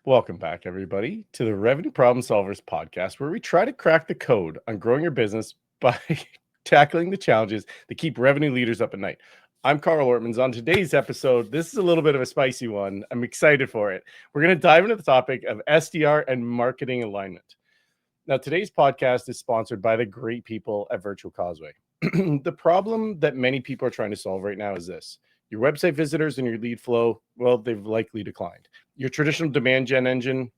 Welcome back, everybody, to the Revenue Problem Solvers podcast, where we try to crack the code on growing your business by tackling the challenges that keep revenue leaders up at night. I'm Carl Ortmans. On today's episode, this is a little bit of a spicy one. I'm excited for it. We're going to dive into the topic of SDR and marketing alignment. Now, today's podcast is sponsored by the great people at Virtual Causeway. The problem that many people are trying to solve right now is this. Your website visitors and your lead flow, well, they've likely declined. Your traditional demand gen engine,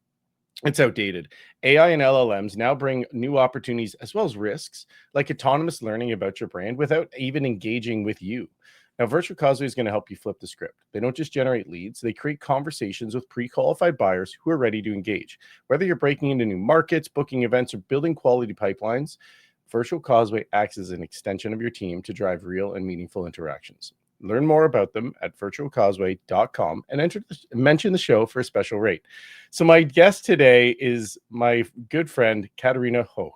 it's outdated. AI and LLMs now bring new opportunities as well as risks, like autonomous learning about your brand without even engaging with you. Now, Virtual Causeway is going to help you flip the script. They don't just generate leads, they create conversations with pre-qualified buyers who are ready to engage. Whether you're breaking into new markets, booking events, or building quality pipelines, Virtual Causeway acts as an extension of your team to drive real and meaningful interactions. Learn more about them at virtualcauseway.com and mention the show for a special rate. So my guest today is my good friend, Catarina Hoch.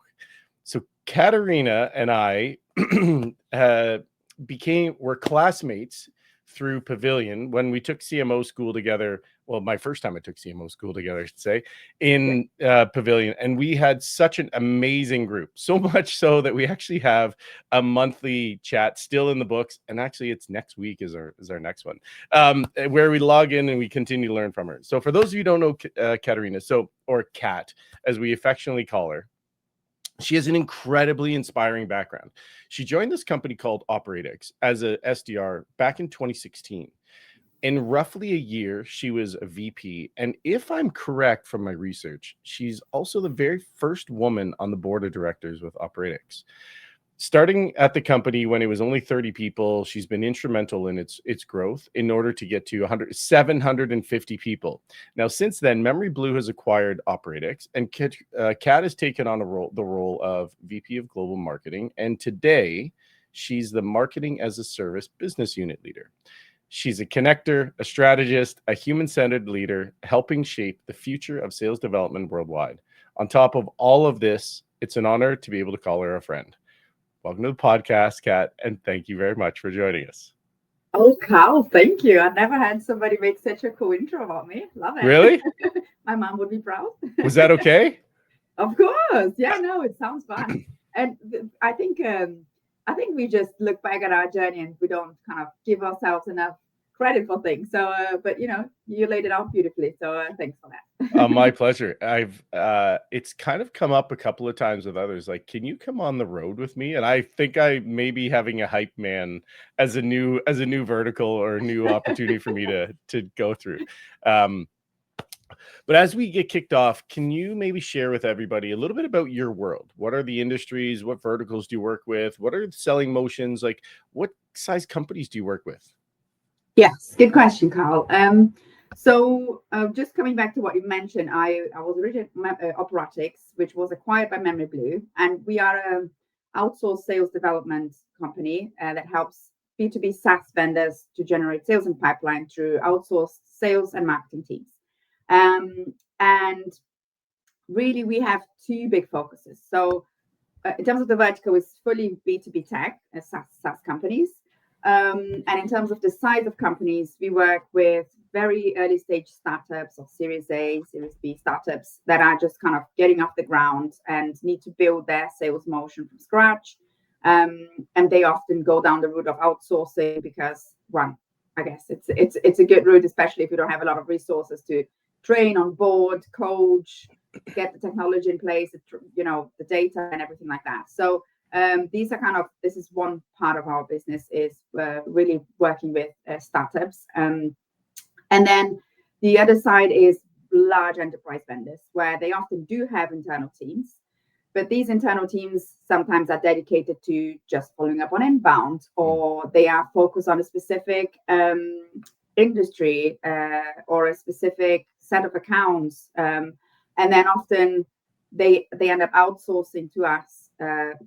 So Catarina and I were classmates through Pavilion when we took CMO school together. Well, my first time I took CMO school together, I should say, in Pavilion. And we had such an amazing group, so much so that we actually have a monthly chat still in the books. And actually, it's next week is our next one, where we log in and we continue to learn from her. So for those of you who don't know Catarina, or Kat, as we affectionately call her, she has an incredibly inspiring background. She joined this company called OperateX as a SDR back in 2016. In roughly a year, she was a VP. And if I'm correct from my research, she's also the very first woman on the board of directors with OperateX. Starting at the company when it was only 30 people, she's been instrumental in its growth in order to get to 750 people. Now, since then, Memory Blue has acquired OperateX, and Kat has taken on the role of VP of Global Marketing. And today, she's the Marketing as a Service business unit leader. She's a connector, a strategist, a human-centered leader, helping shape the future of sales development worldwide. On top of all of this, it's an honor to be able to call her a friend. Welcome to the podcast, Kat, and thank you very much for joining us. Oh, Carl, thank you. I never had somebody make such a cool intro about me. Love it. Really? My mom would be proud. Was that okay? Of course. Yeah, no, it sounds fun. And I think we just look back at our journey and we don't kind of give ourselves enough credit for things. So, but you laid it out beautifully. So thanks for that. My pleasure. It's kind of come up a couple of times with others. Like, can you come on the road with me? And I think I may be having a hype man as a new vertical or a new opportunity for me to go through. But as we get kicked off, can you maybe share with everybody a little bit about your world? What are the industries? What verticals do you work with? What are the selling motions? Like, what size companies do you work with? Yes, good question, Carl. So just coming back to what you mentioned, I was originally OperateX, which was acquired by Memory Blue, and we are an outsourced sales development company that helps B2B SaaS vendors to generate sales and pipeline through outsourced sales and marketing teams. And really, we have two big focuses. So in terms of the vertical, it's fully B2B tech, SaaS companies. And in terms of the size of companies, we work with very early stage startups or Series A, Series B startups that are just kind of getting off the ground and need to build their sales motion from scratch. And they often go down the route of outsourcing because, well, I guess it's a good route, especially if you don't have a lot of resources to train, on board, coach, get the technology in place, the data and everything like that. So this is one part of our business is really working with startups. And then the other side is large enterprise vendors where they often do have internal teams, but these internal teams sometimes are dedicated to just following up on inbound, or they are focused on a specific industry or a specific set of accounts. And then often they end up outsourcing to us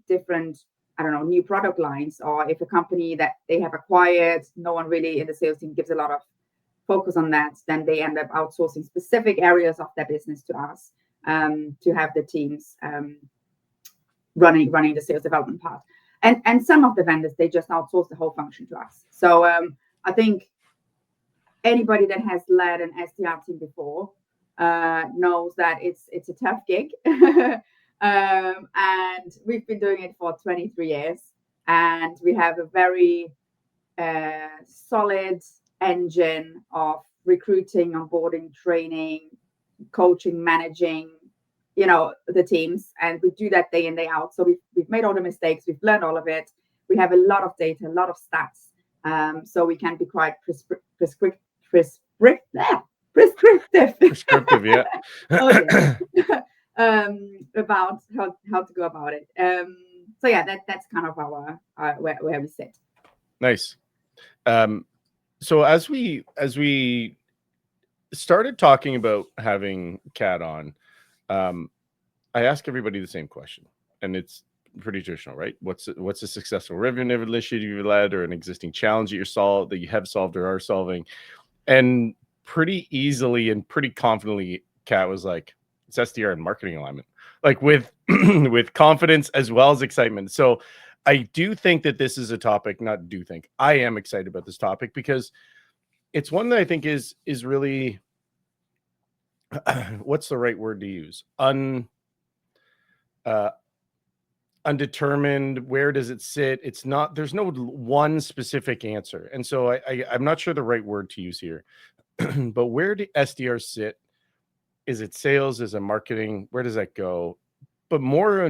different, new product lines, or if a company that they have acquired, no one really in the sales team gives a lot of focus on that, then they end up outsourcing specific areas of their business to us to have the teams running the sales development part. And some of the vendors, they just outsource the whole function to us. So I think anybody that has led an SDR team before knows that it's a tough gig. And we've been doing it for 23 years, and we have a very solid engine of recruiting, onboarding, training, coaching, managing, the teams, and we do that day in, day out. So we've made all the mistakes, we've learned all of it. We have a lot of data, a lot of stats, so we can be quite prescriptive. Prescriptive, yeah. About how to go about it. So yeah, that's kind of our where we sit. Nice. So as we started talking about having Kat on, I ask everybody the same question, and it's pretty traditional, right? What's a successful revenue initiative you've led, or an existing challenge that you have solved or are solving? And pretty easily and pretty confidently, Kat was like, it's SDR and marketing alignment, like with with confidence as well as excitement. So I do think that this is a topic, I am excited about this topic, because it's one that I think is really, what's the right word to use? Undetermined. Where does it sit? There's no one specific answer. And so I'm not sure the right word to use here, but where do SDRs sit? Is it sales? Is it marketing? Where does that go? But more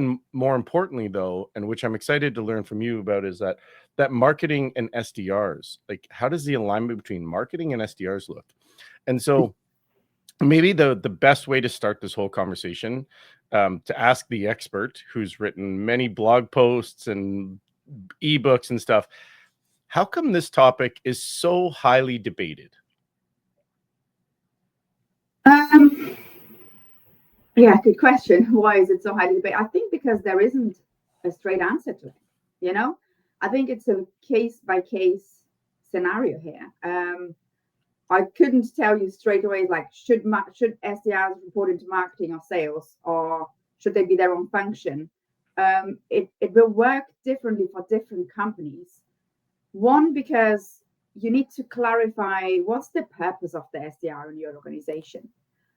importantly, though, and which I'm excited to learn from you about, is that marketing and SDRs, like, how does the alignment between marketing and SDRs look? And so maybe the best way to start this whole conversation, to ask the expert who's written many blog posts and ebooks and stuff, how come this topic is so highly debated? Yeah, good question. Why is it so highly debated? I think because there isn't a straight answer to it. I think it's a case by case scenario here. I couldn't tell you straight away, like, should SDRs report into marketing or sales, or should they be their own function? It will work differently for different companies. One, because you need to clarify what's the purpose of the SDR in your organization.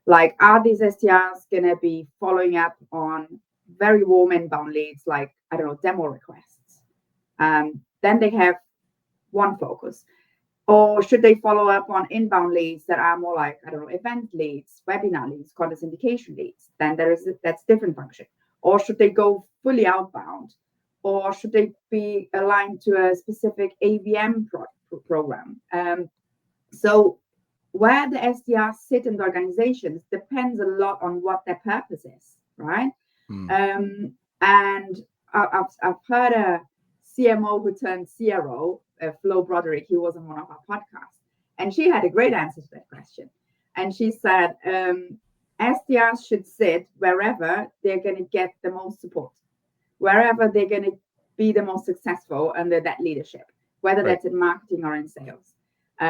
Like, are these SDRs going to be following up on very warm inbound leads, like, I don't know, demo requests? Then they have one focus. Or should they follow up on inbound leads that are more like, I don't know, event leads, webinar leads, content syndication leads? Then that's different function. Or should they go fully outbound? Or should they be aligned to a specific ABM program? So where the SDRs sit in the organizations depends a lot on what their purpose is, right? And I've heard a CMO who turned CRO, Flo Broderick, who was on one of our podcasts, and she had a great answer to that question. And she said, SDRs should sit wherever they're going to get the most support, wherever they're going to be the most successful under that leadership, whether that's in marketing or in sales,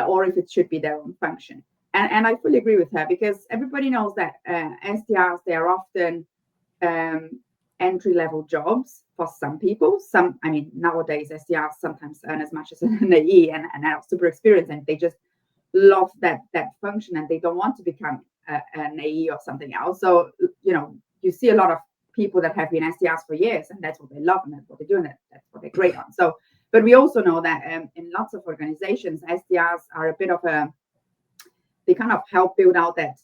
or if it should be their own function. And I fully agree with her, because everybody knows that SDRs, they are often entry-level jobs for some people. Nowadays, SDRs sometimes earn as much as an AE and are super experienced, and they just love that function, and they don't want to become an AE or something else. So, you see a lot of people that have been SDRs for years, and that's what they love, and that's what they do, and that's what they're great on. So, but we also know that in lots of organizations, SDRs are a bit of they kind of help build out that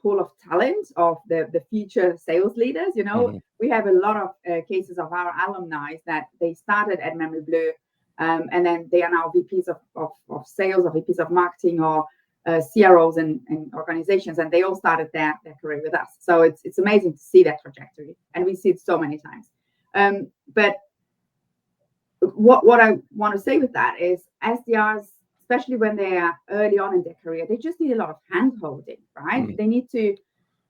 pool of talent of the future sales leaders. We have a lot of cases of our alumni that they started at Memory Blue, and then they are now VPs of sales, or VPs of marketing, or CROs in organizations, and they all started their career with us. So it's amazing to see that trajectory, and we see it so many times. But what I want to say with that is, SDRs, especially when they are early on in their career, they just need a lot of hand-holding, right? They need to,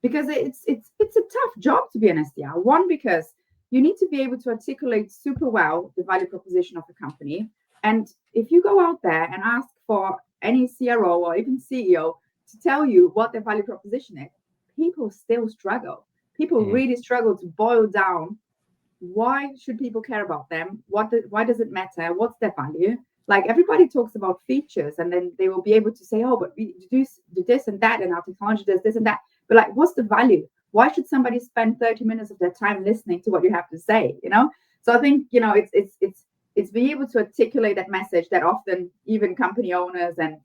because it's a tough job to be an SDR. One, because you need to be able to articulate super well the value proposition of the company. And if you go out there and ask for any CRO or even CEO to tell you what their value proposition is, people still struggle. People really struggle to boil down, why should people care about them? Why does it matter? What's their value? Like everybody talks about features, and then they will be able to say, oh, but we do this and that, and our technology does this and that. But like, what's the value? Why should somebody spend 30 minutes of their time listening to what you have to say? So I think, it's being able to articulate that message that often even company owners and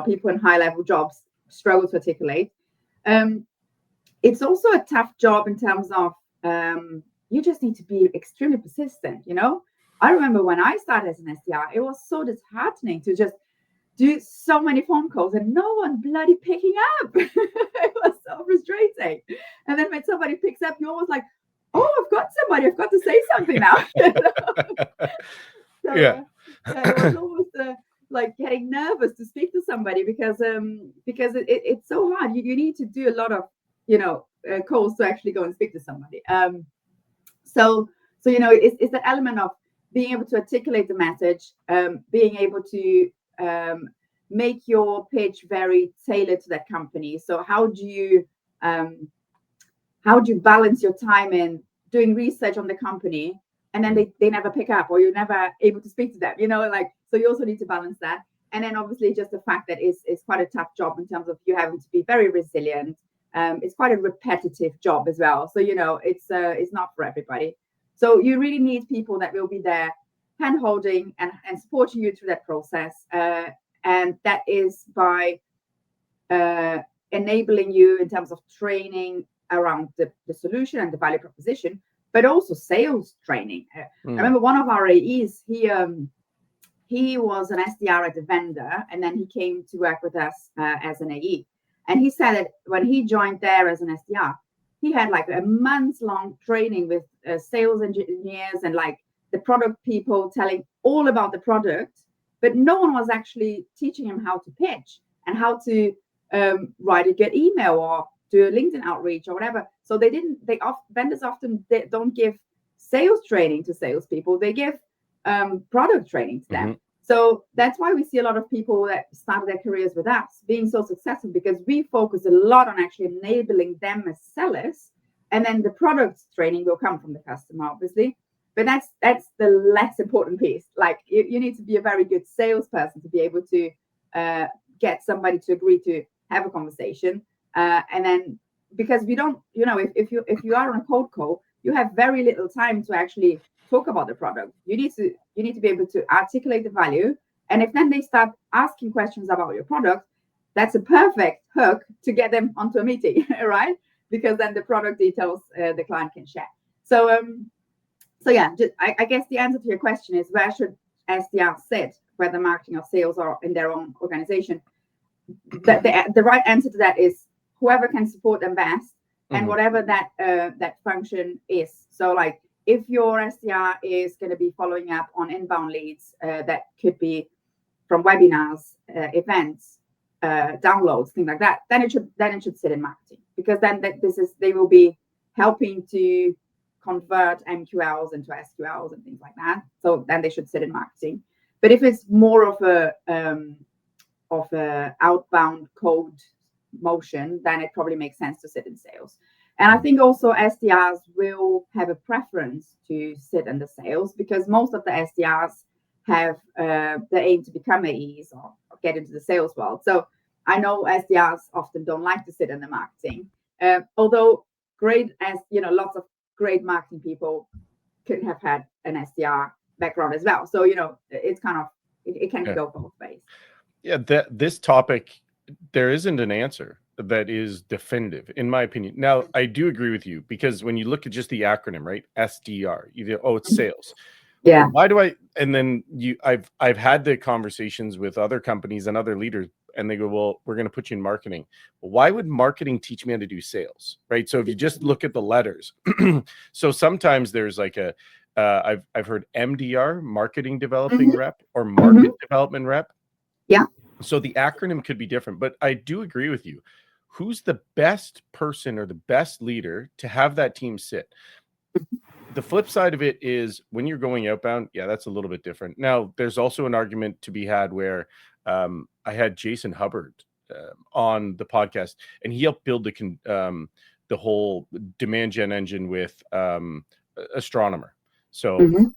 people in high level jobs struggle to articulate. It's also a tough job in terms of you just need to be extremely persistent. I remember when I started as an SDR, it was so disheartening to just do so many phone calls and no one bloody picking up. It was so frustrating. And then when somebody picks up, you're almost like, oh, I've got somebody, I've got to say something now. So, Yeah. it was almost like getting nervous to speak to somebody because it's so hard. You need to do a lot of calls to actually go and speak to somebody. So it's that element of being able to articulate the message, being able to make your pitch very tailored to that company. So how do you balance your time in doing research on the company, and then they never pick up, or you're never able to speak to them, so you also need to balance that. And then obviously just the fact that it's quite a tough job in terms of you having to be very resilient. It's quite a repetitive job as well. So, it's not for everybody. So you really need people that will be there hand-holding and supporting you through that process. And that is by enabling you in terms of training around the solution and the value proposition, but also sales training. I remember one of our AEs, he was an SDR at a vendor, and then he came to work with us as an AE. And he said that when he joined there as an SDR, he had like a month-long training with sales engineers and like the product people telling all about the product, but no one was actually teaching him how to pitch and how to write a good email or do a LinkedIn outreach or whatever. So vendors often don't give sales training to salespeople. They give product training to them. So that's why we see a lot of people that started their careers with us being so successful, because we focus a lot on actually enabling them as sellers, and then the product training will come from the customer, obviously. But that's the less important piece. Like you need to be a very good salesperson to be able to get somebody to agree to have a conversation, and then because we don't, if you are on a cold call, you have very little time to actually talk about the product. You need to be able to articulate the value, and if then they start asking questions about your product, that's a perfect hook to get them onto a meeting, right? Because then the product details the client can share. So yeah, I guess the answer to your question is, where should SDR sit, whether marketing or sales or in their own organization? The right answer to that is whoever can support them best, and whatever that function is. So like if your SDR is going to be following up on inbound leads, that could be from webinars, events, downloads, things like that, then it should sit in marketing, because then they will be helping to convert MQLs into SQLs and things like that. So then they should sit in marketing. But if it's more of a outbound code motion, then it probably makes sense to sit in sales. And I think also SDRs will have a preference to sit in the sales, because most of the SDRs have the aim to become AEs or get into the sales world. So I know SDRs often don't like to sit in the marketing, although lots of great marketing people could have had an SDR background as well. So it's kind of it can go both ways. Yeah, this topic, there isn't an answer that is definitive, in my opinion. Now, I do agree with you, because when you look at just the acronym, right, SDR, it's sales. Yeah. Why do I? And then I've had the conversations with other companies and other leaders, and they go, well, we're going to put you in marketing. Well, why would marketing teach me how to do sales, right? So if you just look at the letters, so sometimes there's like I've heard MDR, marketing developing rep, or market development rep. Yeah. So the acronym could be different, but I do agree with you. Who's the best person or the best leader to have that team sit? The flip side of it is, when you're going outbound, yeah, that's a little bit different. Now, there's also an argument to be had where I had Jason Hubbard on the podcast, and he helped build the whole demand gen engine with Astronomer. So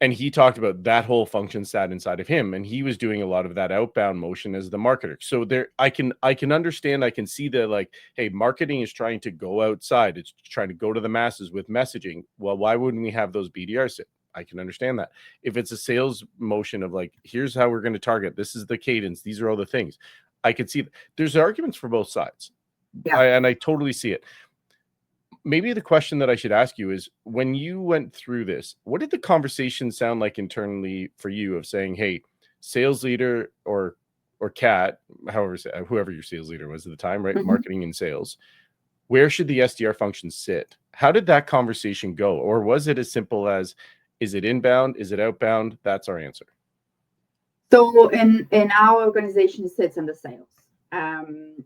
And he talked about that whole function sat inside of him, and he was doing a lot of that outbound motion as the marketer. So there, I can understand, I can see the, like, hey, marketing is trying to go outside. It's trying to go to the masses with messaging. Well, why wouldn't we have those BDRs sit? I can understand that. If it's a sales motion of like, here's how we're going to target, this is the cadence, these are all the things, I could see there's arguments for both sides. Yeah. And I totally see it. Maybe the question that I should ask you is, when you went through this, what did the conversation sound like internally for you of saying, hey, sales leader or Kat, whoever your sales leader was at the time, right? Marketing and sales, where should the SDR function sit? How did that conversation go? Or was it as simple as, is it inbound? Is it outbound? That's our answer. So in our organization, it sits under sales. And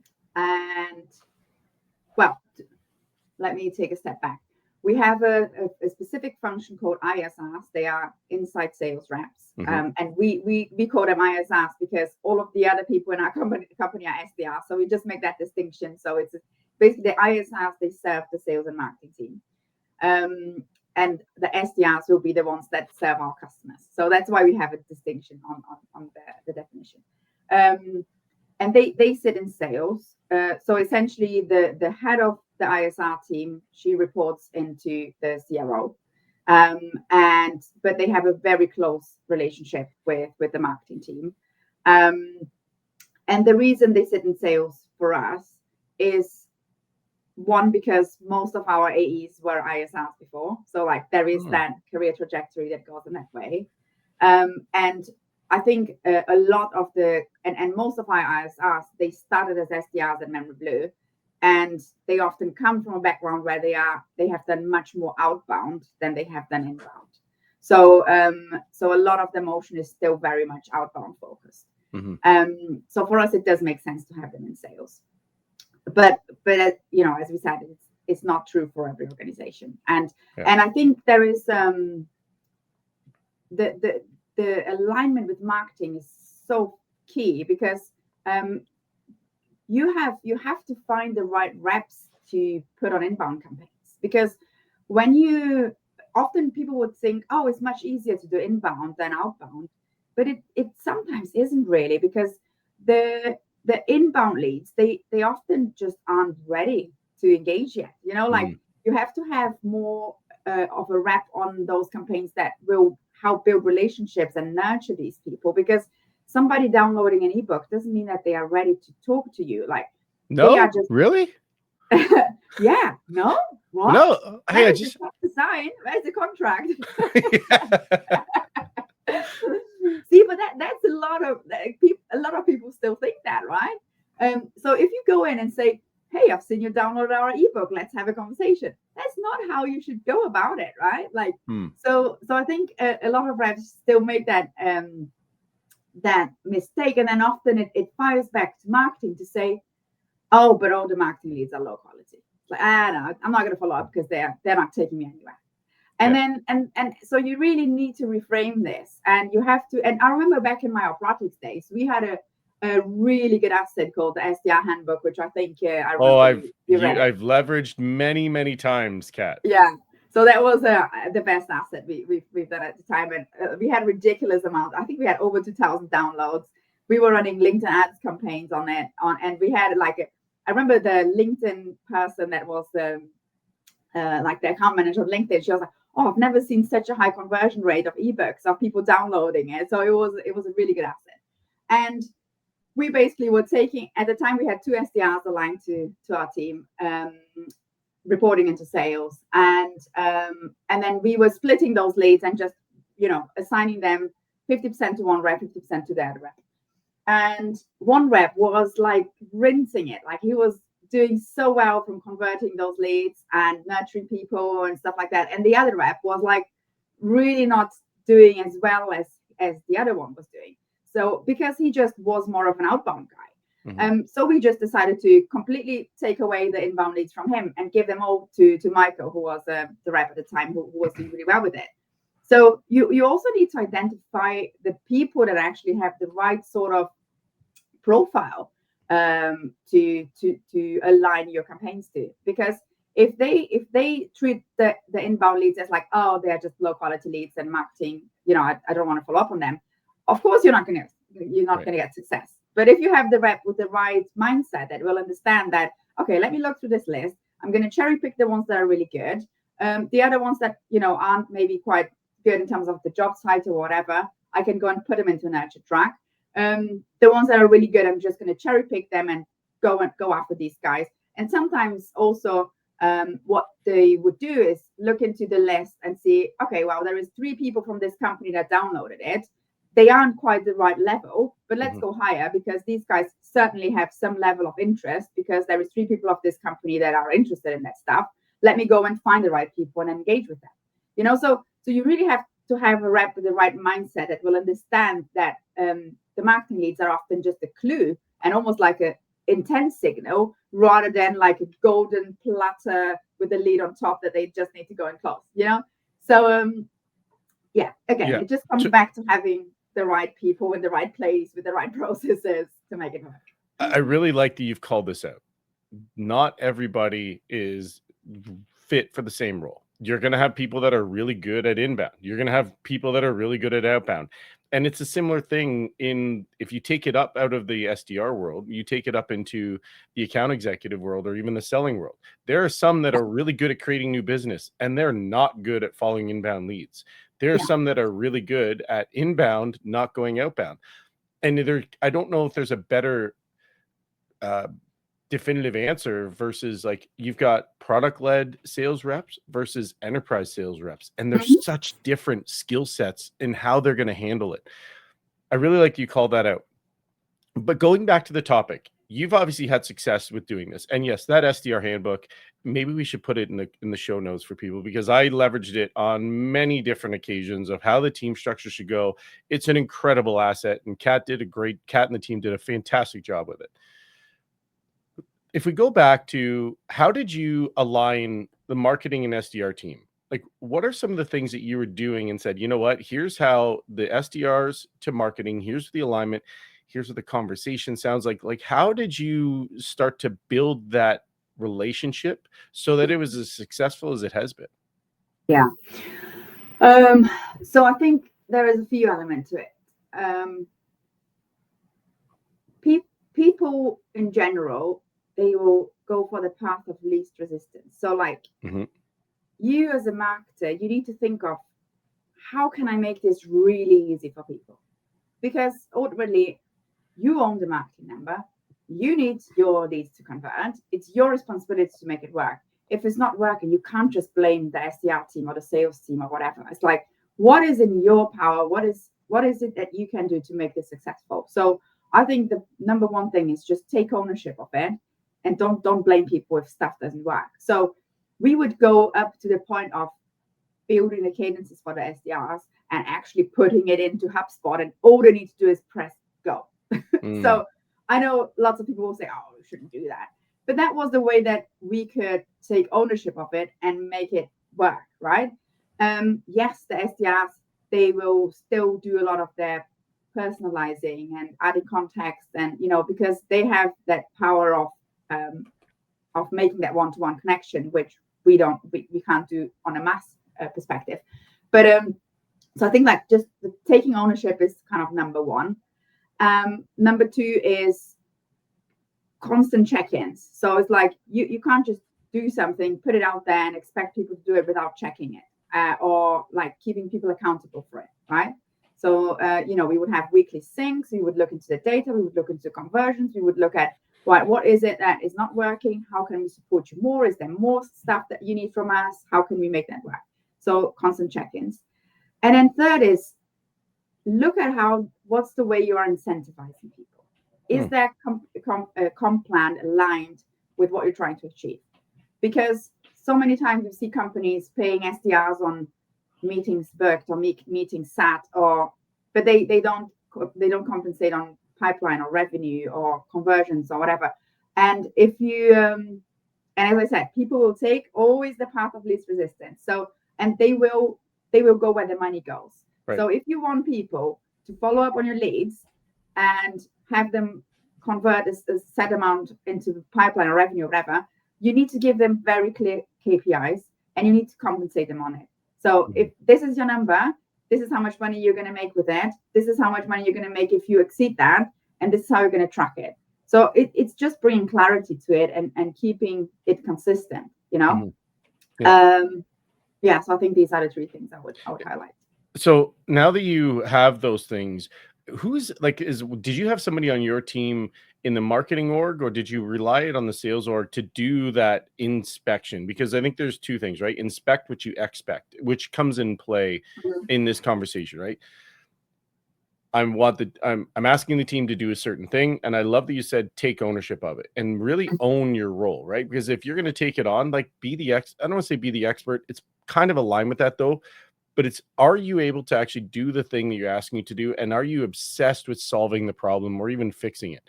well, let me take a step back. We have a specific function called ISRs. They are inside sales reps. And we call them ISRs because all of the other people in our company are SDRs. So we just make that distinction. So it's basically the ISRs, they serve the sales and marketing team. And the SDRs will be the ones that serve our customers. So that's why we have a distinction on the definition. And they sit in sales. So essentially the head of the ISR team, she reports into the CRO. But they have a very close relationship with the marketing team. And the reason they sit in sales for us is, one, because most of our AEs were ISRs before. So like there is that career trajectory that goes in that way. And I think a lot of and most of our ISRs, they started as SDRs at Memory Blue, and they often come from a background where they have done much more outbound than they have done inbound. So so a lot of the motion is still very much outbound focused. So for us, it does make sense to have them in sales. But you know, as we said, it's not true for every organization. And I think there is the alignment with marketing is so key, because you have to find the right reps to put on inbound campaigns. Because often people would think, oh, it's much easier to do inbound than outbound, but it sometimes isn't really, because the inbound leads, they often just aren't ready to engage yet. You know, like you have to have more of a rep on those campaigns that will help build relationships and nurture these people, because somebody downloading an ebook doesn't mean that they are ready to talk to you. Like, no, they are just really. Yeah, no, what? No, hey, I just sign. Where's the contract? See, but that's a lot of people still think that, right? So if you go in and say, hey, I've seen you download our ebook, let's have a conversation, that's not how you should go about it, right? Like, so I think a lot of reps still make that mistake, and then often it fires back to marketing to say, oh, but all the marketing leads are low quality. Like, no, I'm not going to follow up because they're not taking me anywhere. And then and so you really need to reframe this, and you have to. And I remember back in my operations days, we had a really good asset called the SDR handbook, which I think I remember I've leveraged many times, Kat. Yeah, so that was the best asset we've done at the time, and we had a ridiculous amount. I think we had over 2,000 downloads. We were running LinkedIn ads campaigns on it, and we had I remember the LinkedIn person that was like the account manager of LinkedIn. She was like, oh, I've never seen such a high conversion rate of ebooks, of people downloading it. So it was a really good asset. And we basically were taking, at the time we had 2 SDRs aligned to our team, reporting into sales. And then we were splitting those leads and just, you know, assigning them 50% to one rep, 50% to the other rep. And one rep was like rinsing it. Like, he was doing so well from converting those leads and nurturing people and stuff like that. And the other rep was like really not doing as well as the other one was doing. So because he just was more of an outbound guy. So we just decided to completely take away the inbound leads from him and give them all to Michael, who was the rep at the time, who was doing really well with it. So you also need to identify the people that actually have the right sort of profile to align your campaigns to. Because if they treat the inbound leads as like, oh, they're just low quality leads and marketing I don't want to follow up on them. Of course, you're not going to get success. But if you have the rep with the right mindset that will understand that, okay, let me look through this list. I'm going to cherry pick the ones that are really good. The other ones that, aren't maybe quite good in terms of the job title or whatever, I can go and put them into nurture track. The ones that are really good, I'm just going to cherry pick them and go after these guys. And sometimes also what they would do is look into the list and see, okay, well, there is 3 people from this company that downloaded it. They aren't quite the right level, but let's go higher, because these guys certainly have some level of interest, because there is 3 people of this company that are interested in that stuff. Let me go and find the right people and engage with them. So you really have to have a rep with the right mindset that will understand that the marketing leads are often just a clue and almost like a intent signal, rather than like a golden platter with a lead on top that they just need to go and close. So it just comes back to having the right people in the right place with the right processes to make it work. I really like that you've called this out. Not everybody is fit for the same role. You're going to have people that are really good at inbound. You're going to have people that are really good at outbound. And it's a similar thing if you take it up out of the SDR world, you take it up into the account executive world, or even the selling world. There are some that are really good at creating new business, and they're not good at following inbound leads. There are some that are really good at inbound, not going outbound. And I don't know if there's a better definitive answer versus, like, you've got product-led sales reps versus enterprise sales reps, and there's such different skill sets in how they're going to handle it. I really like you called that out. But going back to the topic, you've obviously had success with doing this, and yes, that SDR handbook, maybe we should put it in the show notes for people, because I leveraged it on many different occasions of how the team structure should go. It's an incredible asset, and Kat and the team did a fantastic job with it. If we go back to, how did you align the marketing and SDR team? Like, what are some of the things that you were doing and said, you know what, here's how the SDRs to marketing, here's the alignment, here's what the conversation sounds like. Like, how did you start to build that relationship so that it was as successful as it has been? Yeah. So I think there is a few elements to it. People in general, they will go for the path of least resistance. So like you as a marketer, you need to think of, how can I make this really easy for people? Because ultimately, you own the marketing number. You need your leads to convert. It's your responsibility to make it work. If it's not working, you can't just blame the SDR team or the sales team or whatever. It's like, what is in your power? What is it that you can do to make this successful? So I think the number one thing is just take ownership of it, and don't blame people if stuff doesn't work. So we would go up to the point of building the cadences for the SDRs and actually putting it into HubSpot, and all they need to do is press go. So I know lots of people will say, oh, we shouldn't do that. But that was the way that we could take ownership of it and make it work, right? Yes, the SDRs, they will still do a lot of their personalizing and adding context, and because they have that power of making that one-to-one connection, which we can't do on a mass perspective. But so I think that just taking ownership is kind of number one. Number two is constant check-ins. So it's like you can't just do something, put it out there, and expect people to do it without checking it, or like keeping people accountable for it, right? So we would have weekly syncs. We would look into the data. We would look into conversions. We would look at, right, what is it that is not working? How can we support you more? Is there more stuff that you need from us? How can we make that work? So constant check-ins. And then third is, look at what's the way you are incentivizing people. Is that comp plan aligned with what you're trying to achieve? Because so many times you see companies paying SDRs on meetings booked or meetings sat, but they don't compensate on pipeline or revenue or conversions or whatever. And if you and as I said, people will take always the path of least resistance. So, and they will go where the money goes. Right. So if you want people to follow up on your leads and have them convert a set amount into pipeline or revenue or whatever, you need to give them very clear KPIs, and you need to compensate them on it. So if this is your number, this is how much money you're going to make with that. This is how much money you're going to make if you exceed that. And this is how you're going to track it. So it's just bringing clarity to it and keeping it consistent, you know? So I think these are the three things I would highlight. So now that you have those things, did you have somebody on your team in the marketing org, or did you rely on the sales org to do that inspection? Because I think there's two things, right? Inspect what you expect, which comes in play in this conversation, right? I'm asking the team to do a certain thing, and I love that you said take ownership of it and really own your role, right? Because if you're going to take it on, like I don't want to say be the expert. It's kind of aligned with that though. But are you able to actually do the thing that you're asking you to do? And are you obsessed with solving the problem or even fixing it?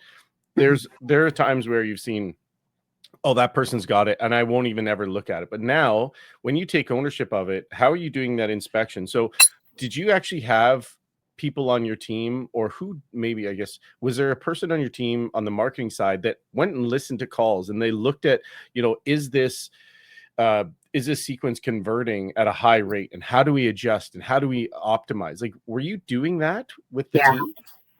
There are times where you've seen, oh, that person's got it, and I won't even ever look at it. But now when you take ownership of it, how are you doing that inspection? So did you actually have people on your team, or was there a person on your team on the marketing side that went and listened to calls and they looked at, is this sequence converting at a high rate, and how do we adjust and how do we optimize? Like, were you doing that with the team?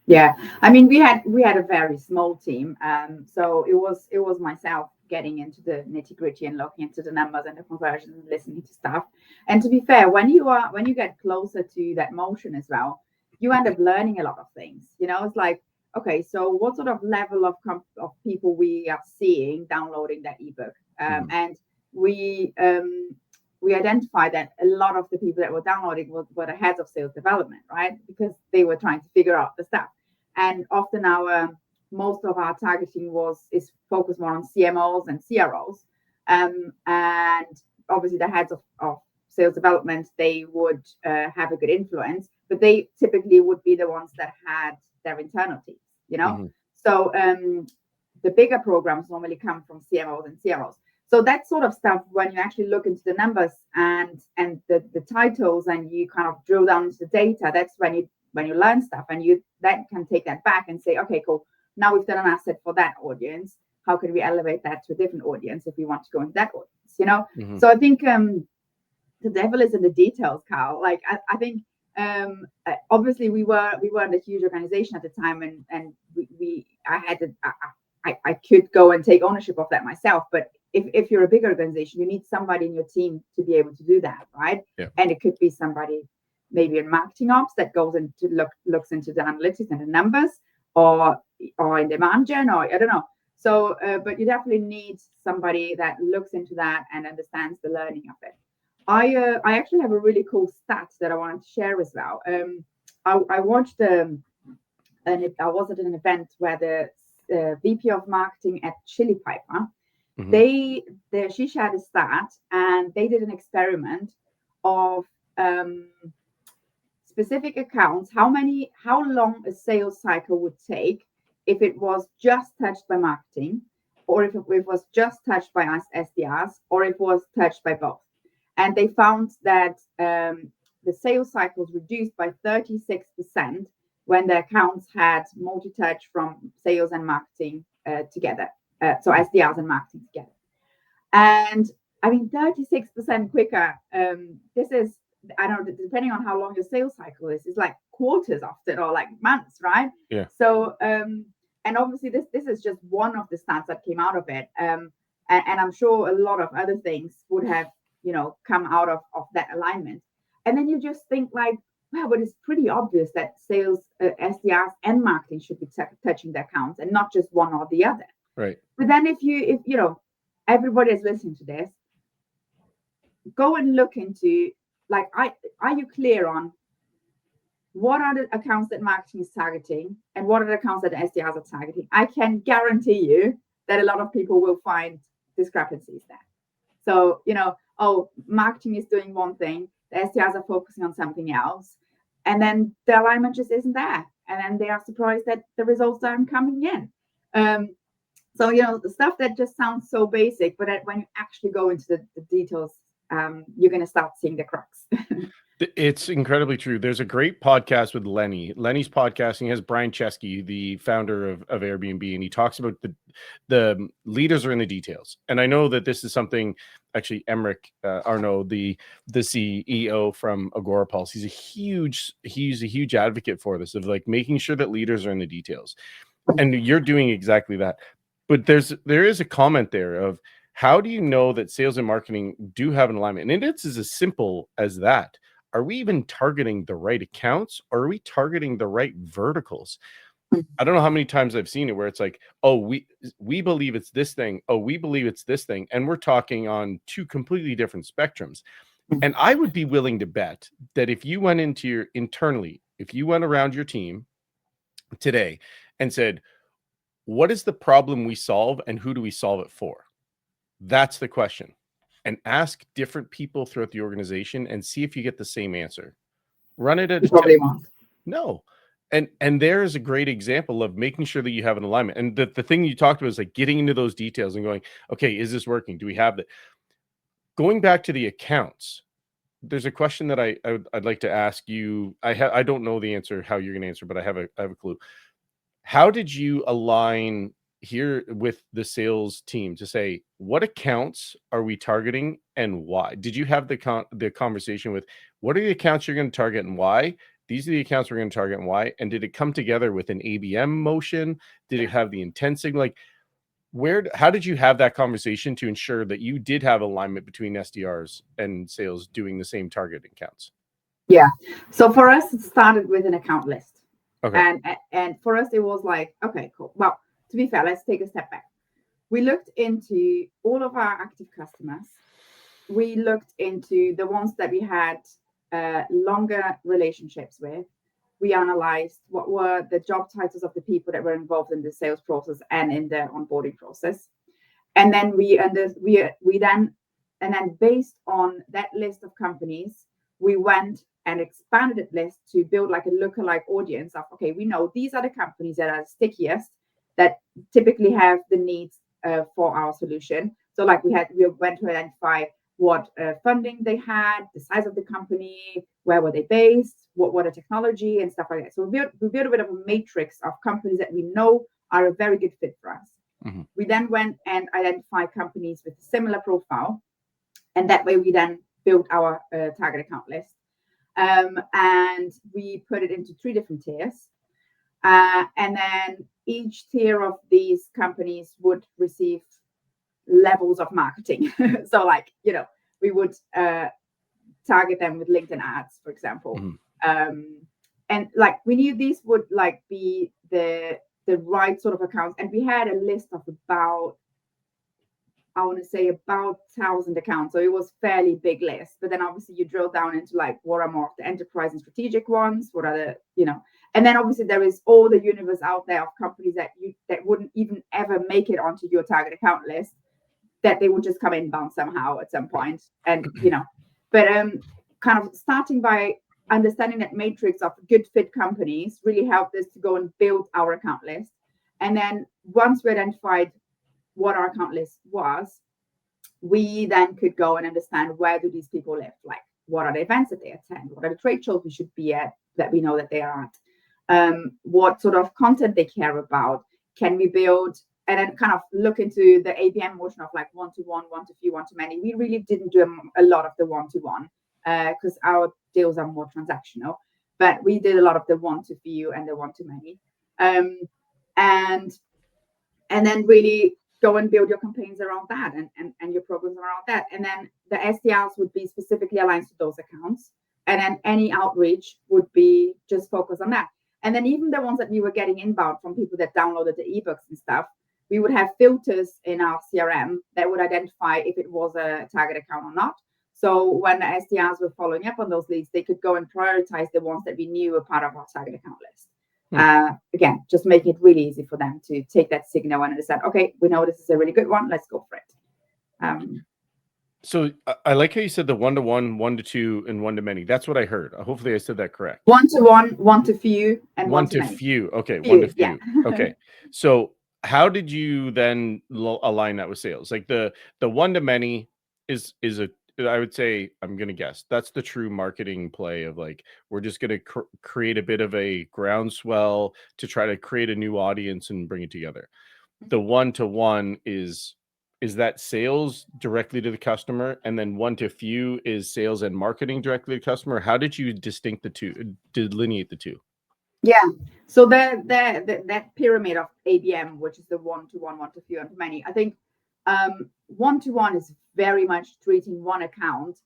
Yeah, I mean, we had a very small team, so it was myself getting into the nitty gritty and looking into the numbers and the conversions and listening to stuff. And to be fair, when you get closer to that motion as well, you end up learning a lot of things. It's like, okay, so what sort of level of people we are seeing downloading that ebook, and we identified that a lot of the people that were downloading were the heads of sales development, right? Because they were trying to figure out the stuff. And often most of our targeting is focused more on CMOs and CROs. And obviously the heads of sales development, they would have a good influence, but they typically would be the ones that had their internal teams, So the bigger programs normally come from CMOs and CROs. So that sort of stuff, when you actually look into the numbers and the titles, and you kind of drill down into the data, that's when you learn stuff, and you then can take that back and say, okay, cool. Now we've done an asset for that audience. How can we elevate that to a different audience if we want to go into that audience? So I think the devil is in the details, Carl. Like I think obviously we weren't a huge organization at the time, and I could go and take ownership of that myself, but if you're a big organization, you need somebody in your team to be able to do that, right? Yeah. And it could be somebody maybe in marketing ops that goes into looks into the analytics and the numbers, or in demand gen, or I don't know. So, but you definitely need somebody that looks into that and understands the learning of it. I actually have a really cool stat that I wanted to share as well. I watched I was at an event where the VP of marketing at Chili Piper, she shared a stat, and they did an experiment of specific accounts, how long a sales cycle would take if it was just touched by marketing, or if it was just touched by us SDRs, or if it was touched by both. And they found that the sales cycles reduced by 36% when the accounts had multi-touch from sales and marketing together. So SDRs and marketing together. And I mean, 36% quicker. This is, I don't know, depending on how long your sales cycle is, it's like quarters often, or like months, right? Yeah. So, and obviously this is just one of the stats that came out of it. And I'm sure a lot of other things would have, come out of that alignment. And then you just think like, wow, but it's pretty obvious that sales, SDRs and marketing should be touching the accounts, and not just one or the other. Right. But then if everybody is listening to this, go and look into, like, are you clear on what are the accounts that marketing is targeting and what are the accounts that the SDRs are targeting? I can guarantee you that a lot of people will find discrepancies there. So, marketing is doing one thing, the SDRs are focusing on something else, and then the alignment just isn't there. And then they are surprised that the results aren't coming in. So, the stuff that just sounds so basic, but when you actually go into the details, you're going to start seeing the crux. It's incredibly true. There's a great podcast with Lenny. Lenny's podcasting has Brian Chesky, the founder of Airbnb, and he talks about the leaders are in the details. And I know that this is something actually Emmerich Arnaud, the CEO from Agorapulse, he's a huge advocate for this, of like making sure that leaders are in the details. And you're doing exactly that. But there is a comment there of, how do you know that sales and marketing do have an alignment? And it's as simple as that. Are we even targeting the right accounts, or are we targeting the right verticals? I don't know how many times I've seen it where it's like, oh, we believe it's this thing. Oh, we believe it's this thing. And we're talking on two completely different spectrums. And I would be willing to bet that if you went into if you went around your team today and said, what is the problem we solve and who do we solve it for? That's the question. And ask different people throughout the organization and see if you get the same answer. Run it at probably won't. No. And there is a great example of making sure that you have an alignment. And the thing you talked about is like getting into those details and going, okay, is this working? Do we have that? Going back to the accounts, there's a question that I'd like to ask you. I don't know the answer, how you're going to answer, but I have a clue. How did you align here with the sales team to say, what accounts are we targeting and why? Did you have the conversation with, what are the accounts you're going to target and why? These are the accounts we're going to target and why? And did it come together with an ABM motion? Did it have the intent signal? Like, how did you have that conversation to ensure that you did have alignment between SDRs and sales doing the same target accounts? Yeah. So for us, it started with an account list. Okay. And for us, it was like, okay, cool. Well, to be fair, let's take a step back. We looked into all of our active customers. We looked into the ones that we had longer relationships with. We analyzed what were the job titles of the people that were involved in the sales process and in the onboarding process. And then then based on that list of companies, we went and expanded that list to build like a lookalike audience of, okay, we know these are the companies that are stickiest, that typically have the needs for our solution. So like we went to identify what funding they had, the size of the company, where were they based, what were the technology and stuff like that. So we built a bit of a matrix of companies that we know are a very good fit for us. Mm-hmm. We then went and identified companies with a similar profile. And that way we then built our target account list. And we put it into 3 different tiers. And then each tier of these companies would receive levels of marketing. So like, we would target them with LinkedIn ads, for example. Mm-hmm. And like we knew these would like be the right sort of accounts. And we had a list of about 1,000 accounts. So it was fairly big list. But then obviously you drill down into like, what are more of the enterprise and strategic ones? What are the, and then obviously there is all the universe out there of companies that wouldn't even ever make it onto your target account list, that they would just come inbound somehow at some point. And, but kind of starting by understanding that matrix of good fit companies really helped us to go and build our account list. And then once we identified what our account list was, we then could go and understand, where do these people live? Like, what are the events that they attend? What are the trade shows we should be at that we know that they are at? What sort of content they care about? Can we build, and then kind of look into the ABM motion of like one-to-one, one-to-few, one-to-many. We really didn't do a lot of the one-to-one because our deals are more transactional, but we did a lot of the one-to-few and the one-to-many. And then really go and build your campaigns around that and your programs around that. And then the SDRs would be specifically aligned to those accounts. And then any outreach would be just focused on that. And then even the ones that we were getting inbound from people that downloaded the ebooks and stuff, we would have filters in our CRM that would identify if it was a target account or not. So when the SDRs were following up on those leads, they could go and prioritize the ones that we knew were part of our target account list. Again, just making it really easy for them to take that signal and understand, okay, we know this is a really good one, let's go for it. So I like how you said the one-to-one, one-to-two, and one-to-many. That's what I heard. Hopefully I said that correct. One-to-one, one-to-few, and one-to-few. Okay, one-to-few. Yeah. Okay. So how did you then align that with sales? Like the one-to-many is I would say, I'm going to guess, that's the true marketing play of like, we're just going to create a bit of a groundswell to try to create a new audience and bring it together. The one-to-one is that sales directly to the customer, and then one to few is sales and marketing directly to the customer? How did you delineate the two? Yeah. So that pyramid of ABM, which is the one-to-one, one to few, and many, I think one-to-one is very much treating one account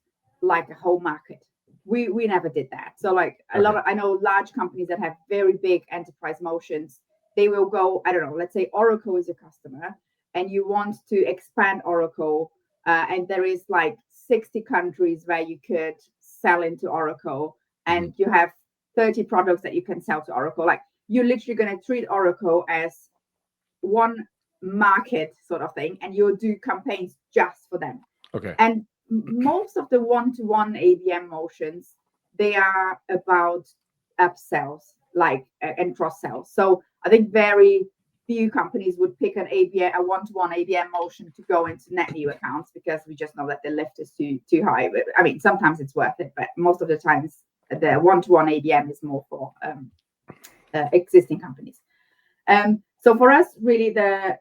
like a whole market. We never did that. So like I know large companies that have very big enterprise motions, they will go, I don't know, let's say Oracle is your customer and you want to expand Oracle, and there is like 60 countries where you could sell into Oracle, and you have 30 products that you can sell to Oracle. Like, you're literally going to treat Oracle as one market sort of thing, and you'll do campaigns just for them. Okay. And most of the one-to-one ABM motions, they are about upsells, like and cross sells. So I think very few companies would pick a one-to-one ABM motion to go into net new accounts, because we just know that the lift is too high. But, I mean, sometimes it's worth it, but most of the times the one-to-one ABM is more for existing companies. So for us, really, the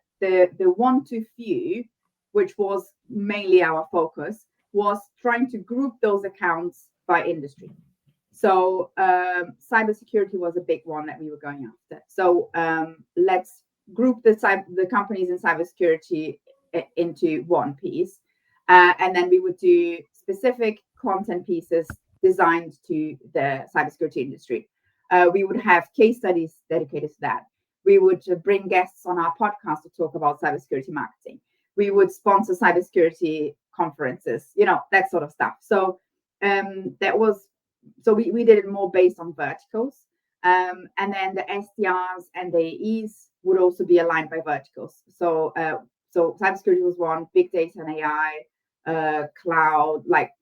one to few, which was mainly our focus, was trying to group those accounts by industry. So cybersecurity was a big one that we were going after. So let's group the companies in cybersecurity into one piece, and then we would do specific content pieces designed to the cybersecurity industry. We would have case studies dedicated to that. We would bring guests on our podcast to talk about cybersecurity marketing. We would sponsor cybersecurity conferences, that sort of stuff. So we did it more based on verticals. And then the SDRs and the AEs would also be aligned by verticals. So cybersecurity was one, big data and AI, cloud, like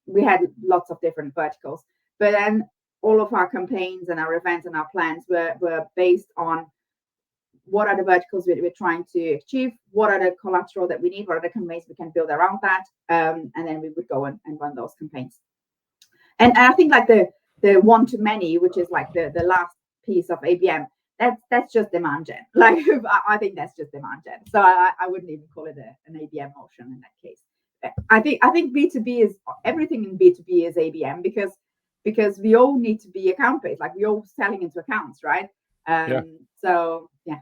we had lots of different verticals. But then all of our campaigns and our events and our plans were based on what are the verticals we're trying to achieve, what are the collateral that we need, what are the campaigns we can build around that, and then we would go and run those campaigns. And I think like the one-to-many, which is like the last piece of ABM, that's just demand gen. Like I think that's just demand gen. So I wouldn't even call it an ABM motion in that case. I think B2B is everything in B2B is ABM because we all need to be account based. Like we're all selling into accounts, right? So yeah.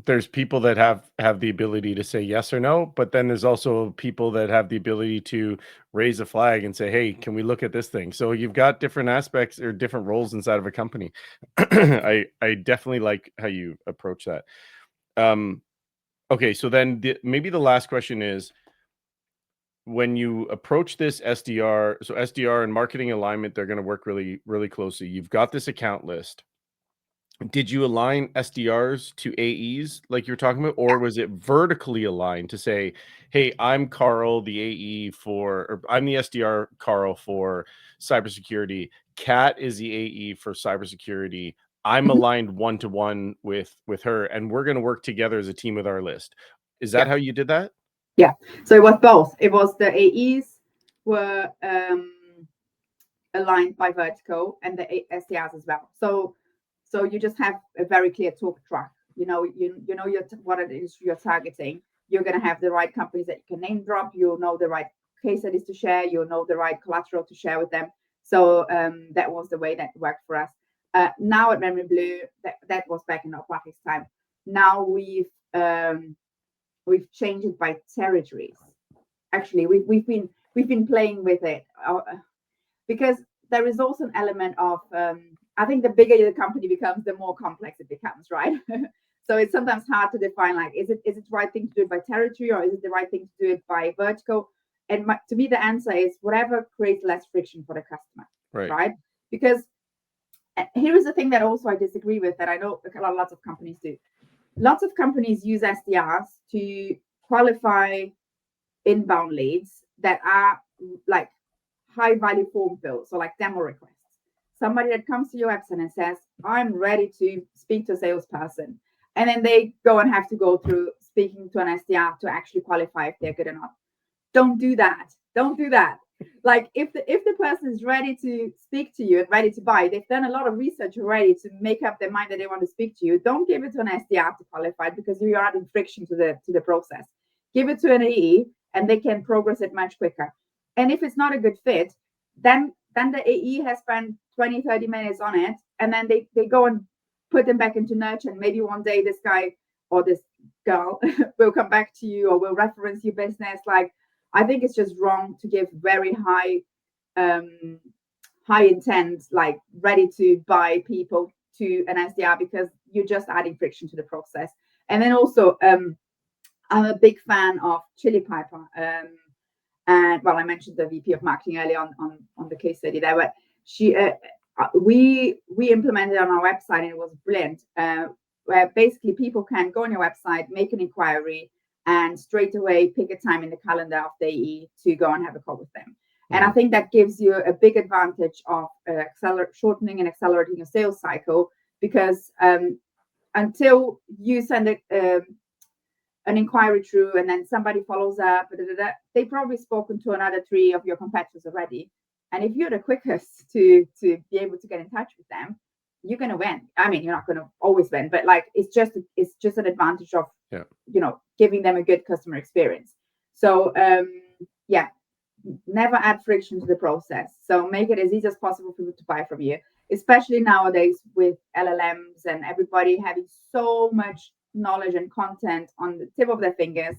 There's people that have the ability to say yes or no, but then there's also people that have the ability to raise a flag and say, hey, can we look at this thing? So you've got different aspects or different roles inside of a company. I definitely like how you approach that. Okay, so then maybe the last question is, when you approach this SDR, so SDR and marketing alignment, they're going to work really, really closely. You've got this account list. Did you align SDRs to AEs like you're talking about, or was it vertically aligned to say, hey, I'm Carl, the AE or I'm the SDR, Carl, for cybersecurity. Kat is the AE for cybersecurity. I'm aligned one-to-one with her, and we're going to work together as a team with our list. Is that how you did that? Yeah. So it was both. It was the AEs were aligned by vertical, and the SDRs as well. So you just have a very clear talk track. You know what it is you're targeting. You're going to have the right companies that you can name drop. You'll know the right case studies to share. You'll know the right collateral to share with them. So that was the way that worked for us. Now at Memory Blue, that was back in Aquatics time. Now we've changed it by territories. Actually, we've been playing with it because there is also an element of I think the bigger the company becomes, the more complex it becomes, right? So it's sometimes hard to define, like, is it the right thing to do it by territory, or is it the right thing to do it by vertical? And to me, the answer is whatever creates less friction for the customer, right? Because here is the thing that also I disagree with, that I know lots of companies do. Lots of companies use SDRs to qualify inbound leads that are like high value form fills, so like demo requests. Somebody that comes to your website and says, I'm ready to speak to a salesperson. And then they go and have to go through speaking to an SDR to actually qualify if they're good or not. don't do that. Don't do that. Like if the person is ready to speak to you and ready to buy, they've done a lot of research already to make up their mind that they want to speak to you. Don't give it to an SDR to qualify, because you are adding friction to the process. Give it to an AE and they can progress it much quicker. And if it's not a good fit, then the AE has spent 20, 30 minutes on it, and then they go and put them back into nurture. And maybe one day this guy or this girl will come back to you or will reference your business. Like, I think it's just wrong to give very high intent, like ready to buy people to an SDR, because you're just adding friction to the process. And then also, I'm a big fan of Chili Piper. And well, I mentioned the VP of marketing earlier on the case study there, but she we implemented on our website, and it was brilliant. Where basically people can go on your website, make an inquiry, and straight away pick a time in the calendar of the AE to go and have a call with them. Mm-hmm. And I think that gives you a big advantage of shortening and accelerating your sales cycle, because until you send an inquiry through and then somebody follows up, they probably spoken to another 3 of your competitors already. And if you're the quickest to be able to get in touch with them, you're going to win. I mean, you're not going to always win, but like it's just an advantage of giving them a good customer experience. So never add friction to the process. So make it as easy as possible for people to buy from you, especially nowadays with LLMs and everybody having so much knowledge and content on the tip of their fingers.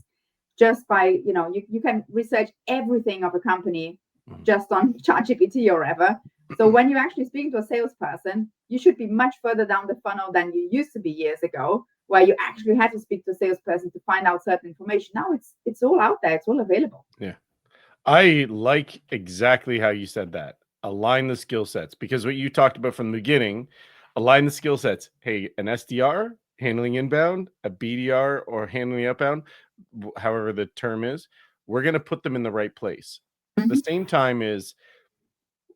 Just by you can research everything of a company just on ChatGPT or whatever. So when you're actually speaking to a salesperson, you should be much further down the funnel than you used to be years ago, where you actually had to speak to a salesperson to find out certain information. Now it's all out there. It's all available. Yeah. I like exactly how you said that. Align the skill sets, because what you talked about from the beginning, align the skill sets. Hey, an SDR handling inbound, a BDR or handling outbound, however the term is, we're going to put them in the right place. Mm-hmm. The same time is,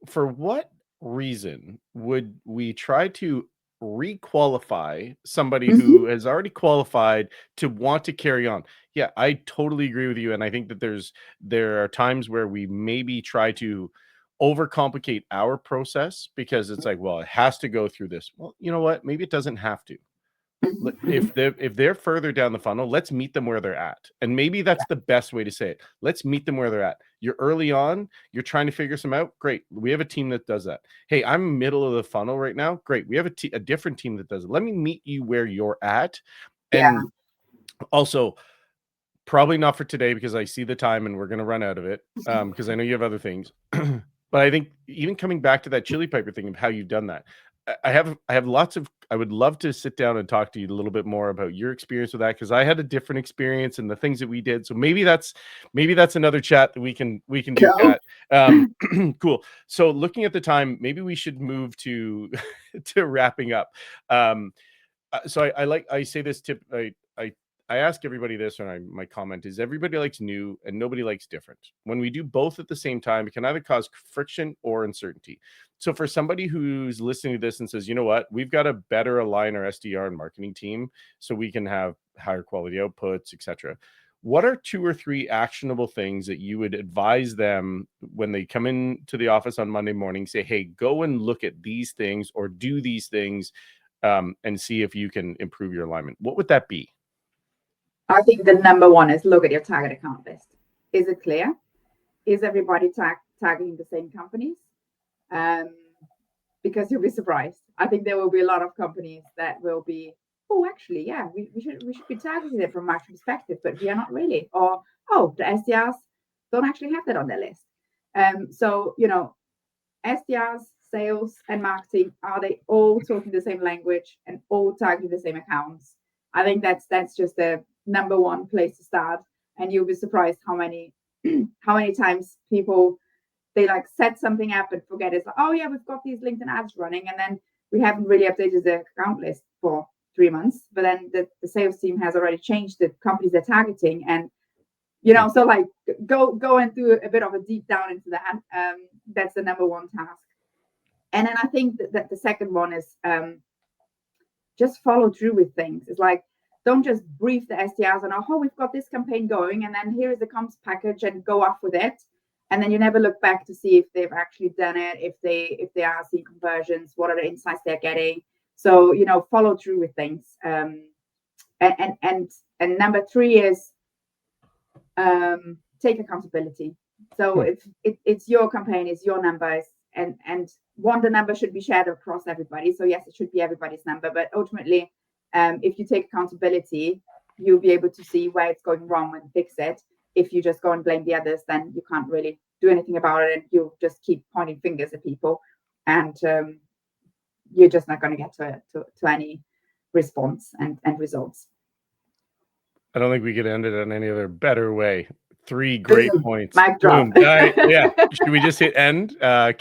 for what reason would we try to requalify somebody who has already qualified to want to carry on? Yeah, I totally agree with you. And I think that there are times where we maybe try to overcomplicate our process, because it's like, well, it has to go through this. Well, you know what? Maybe it doesn't have to. If they're further down the funnel, let's meet them where they're at. And maybe that's the best way to say it. Let's meet them where they're at. You're early on, you're trying to figure some out. Great. We have a team that does that. Hey, I'm middle of the funnel right now. Great. We have a different team that does it. Let me meet you where you're at. And also, probably not for today, because I see the time and we're going to run out of it, because I know you have other things. But I think even coming back to that Chili Piper thing of how you've done that, I have lots of, I would love to sit down and talk to you a little bit more about your experience with that, because I had a different experience and the things that we did. So maybe that's another chat that we can do that. Cool. So looking at the time, maybe we should move to wrapping up. So I say this tip. I ask everybody this, and my comment is, everybody likes new and nobody likes different. When we do both at the same time, it can either cause friction or uncertainty. So for somebody who's listening to this and says, you know what, we've got to better align our SDR and marketing team so we can have higher quality outputs, etc. What are 2 or 3 actionable things that you would advise them when they come into the office on Monday morning, say, hey, go and look at these things or do these things and see if you can improve your alignment? What would that be? I think the number one is look at your target account list. Is it clear? Is everybody targeting the same companies? Because you'll be surprised. I think there will be a lot of companies that will be, oh, actually, yeah, we should be targeting it from a marketing perspective, but we are not really. Or, oh, the SDRs don't actually have that on their list. So, SDRs, sales, and marketing, are they all talking the same language and all targeting the same accounts? I think that's just the number one place to start, and you'll be surprised how many times people, they like set something up and forget. It's like, oh yeah, we've got these LinkedIn ads running, and then we haven't really updated the account list for 3 months, but then the sales team has already changed the companies they're targeting, and so like go and do a bit of a deep down into that. That's the number one task. And then I think that the second one is just follow through with things. It's like, don't just brief the SDRs on, oh, we've got this campaign going, and then here is the comms package, and go off with it. And then you never look back to see if they've actually done it, if they are seeing conversions, what are the insights they're getting. So, follow through with things. And number 3 is take accountability. So it's your campaign, it's your numbers, and the number should be shared across everybody. So yes, it should be everybody's number, but ultimately, if you take accountability, you'll be able to see where it's going wrong and fix it. If you just go and blame the others, then you can't really do anything about it, and you'll just keep pointing fingers at people, and you're just not going to get to any response and results. I don't think we could end it on any other better way. 3 great points. Mic drop. Yeah. Should we just hit end? Kat,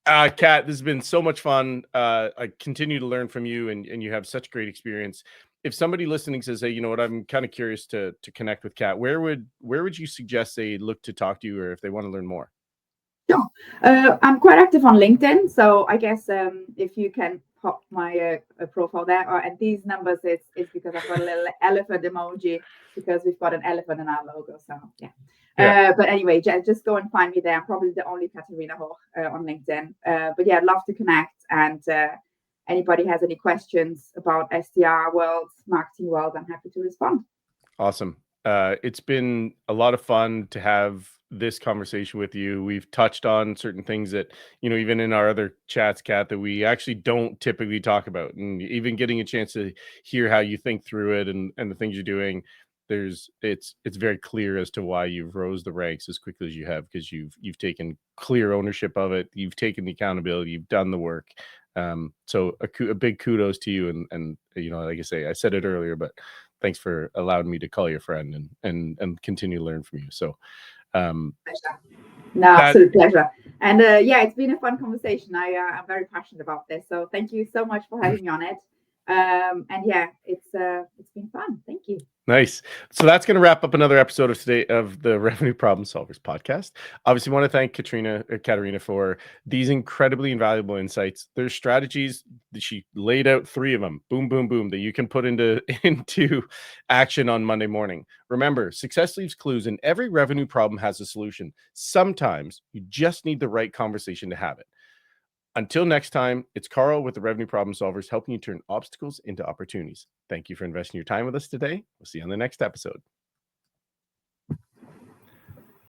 this has been so much fun. I continue to learn from you, and you have such great experience. If somebody listening says, hey, you know what, I'm kind of curious to connect with Kat, where would you suggest they look to talk to you, or if they want to learn more? Sure. I'm quite active on LinkedIn, so I guess if you can pop my profile there, and these numbers, it's because I've got a little elephant emoji, because we've got an elephant in our logo. So yeah. But anyway, just go and find me there. I'm probably the only Catarina Hoch on LinkedIn. But yeah, I'd love to connect, and anybody has any questions about SDR world, marketing world, I'm happy to respond. Awesome. It's been a lot of fun to have this conversation with you. We've touched on certain things that, even in our other chats, Kat, that we actually don't typically talk about, and even getting a chance to hear how you think through it and the things you're doing. It's very clear as to why you've rose the ranks as quickly as you have, because you've taken clear ownership of it. You've taken the accountability. You've done the work. So a big kudos to you. And like I said it earlier, but thanks for allowing me to call you a friend and continue to learn from you. So, pleasure. No, absolute pleasure. And it's been a fun conversation. I'm very passionate about this. So thank you so much for having me on it. And yeah, it's been fun. Thank you. Nice. So that's going to wrap up another episode of today of the Revenue Problem Solvers podcast. Obviously, want to thank Catarina for these incredibly invaluable insights. There's strategies that she laid out, 3 of them, boom, boom, boom, that you can put into action on Monday morning. Remember, success leaves clues, and every revenue problem has a solution. Sometimes you just need the right conversation to have it. Until next time, it's Carl with the Revenue Problem Solvers, helping you turn obstacles into opportunities. Thank you for investing your time with us today. We'll see you on the next episode.